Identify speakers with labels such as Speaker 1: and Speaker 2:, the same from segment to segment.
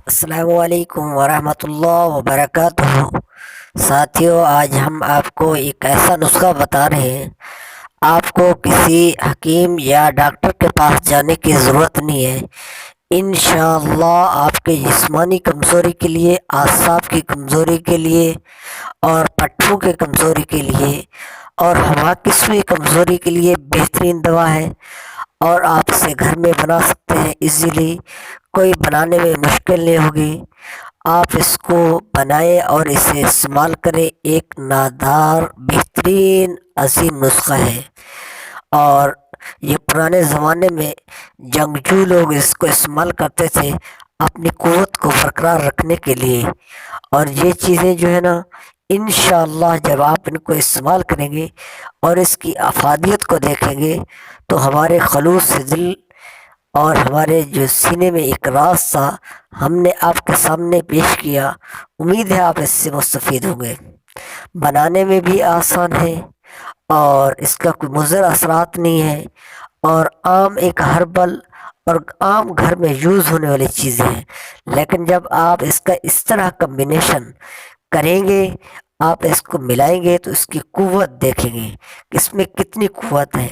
Speaker 1: السلام علیکم ورحمۃ اللہ وبرکاتہ۔ ساتھیوں، آج ہم آپ کو ایک ایسا نسخہ بتا رہے ہیں۔ آپ کو کسی حکیم یا ڈاکٹر کے پاس جانے کی ضرورت نہیں ہے۔ انشاءاللہ آپ کے جسمانی کمزوری کے لیے، اعصاب کی کمزوری کے لیے، اور پٹھوں کی کمزوری کے لیے، اور ہوا کی سوئی کمزوری کے لیے بہترین دوا ہے، اور آپ اسے گھر میں بنا سکتے ہیں ایزیلی۔ کوئی بنانے میں مشکل نہیں ہوگی۔ آپ اس کو بنائیں اور اسے استعمال کریں۔ ایک نادار، بہترین، عظیم نسخہ ہے، اور یہ پرانے زمانے میں جنگجو لوگ اس کو استعمال کرتے تھے اپنی قوت کو برقرار رکھنے کے لیے۔ اور یہ چیزیں جو ہے نا، انشاءاللہ جب آپ ان کو استعمال کریں گے اور اس کی افادیت کو دیکھیں گے تو ہمارے خلوص دل اور ہمارے جو سینے میں ایک راز تھا، ہم نے آپ کے سامنے پیش کیا۔ امید ہے آپ اس سے مستفید ہوں گے۔ بنانے میں بھی آسان ہے، اور اس کا کوئی مضر اثرات نہیں ہے، اور عام ایک ہربل اور عام گھر میں یوز ہونے والی چیزیں ہیں۔ لیکن جب آپ اس کا اس طرح کمبینیشن کریں گے، آپ اس کو ملائیں گے تو اس کی قوت دیکھیں گے کہ اس میں کتنی قوت ہے۔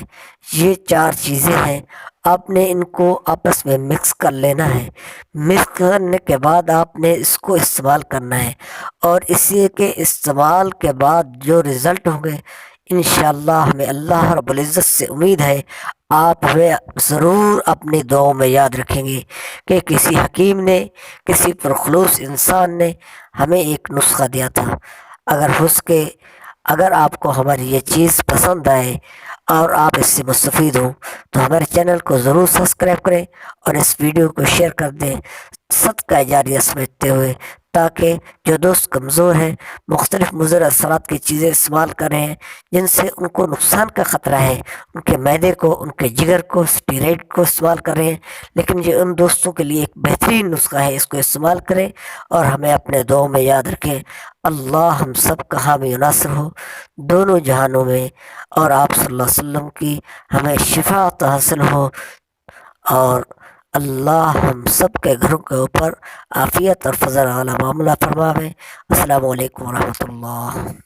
Speaker 1: یہ چار چیزیں ہیں، آپ نے ان کو آپس میں مکس کر لینا ہے۔ مکس کرنے کے بعد آپ نے اس کو استعمال کرنا ہے، اور اسی کے استعمال کے بعد جو رزلٹ ہوں گے، انشاءاللہ ہمیں اللہ رب العزت سے امید ہے آپ ہمیں ضرور اپنی دعاؤں میں یاد رکھیں گے کہ کسی حکیم نے، کسی پرخلوص انسان نے ہمیں ایک نسخہ دیا تھا۔ اگر ہو سکے، اگر آپ کو ہماری یہ چیز پسند آئے اور آپ اس سے مستفید ہوں تو ہمارے چینل کو ضرور سبسکرائب کریں اور اس ویڈیو کو شیئر کر دیں، صدقہ جاریہ سمجھتے ہوئے، تاکہ جو دوست کمزور ہیں، مختلف مضر اثرات کی چیزیں استعمال کر رہے ہیں جن سے ان کو نقصان کا خطرہ ہے، ان کے معدے کو، ان کے جگر کو، اسٹیرائڈ کو استعمال کر رہے ہیں، لیکن یہ ان دوستوں کے لیے ایک بہترین نسخہ ہے۔ اس کو استعمال کریں اور ہمیں اپنے دعاؤں میں یاد رکھیں۔ اللہ ہم سب کا حامی و ناصر ہو دونوں جہانوں میں، اور آپ صلی اللہ علیہ وسلم کی ہمیں شفاعت حاصل ہو، اور اللہ ہم سب کے گھروں کے اوپر عافیت اور فضل والا معاملہ فرماوے۔ السلام علیکم ورحمۃ اللہ۔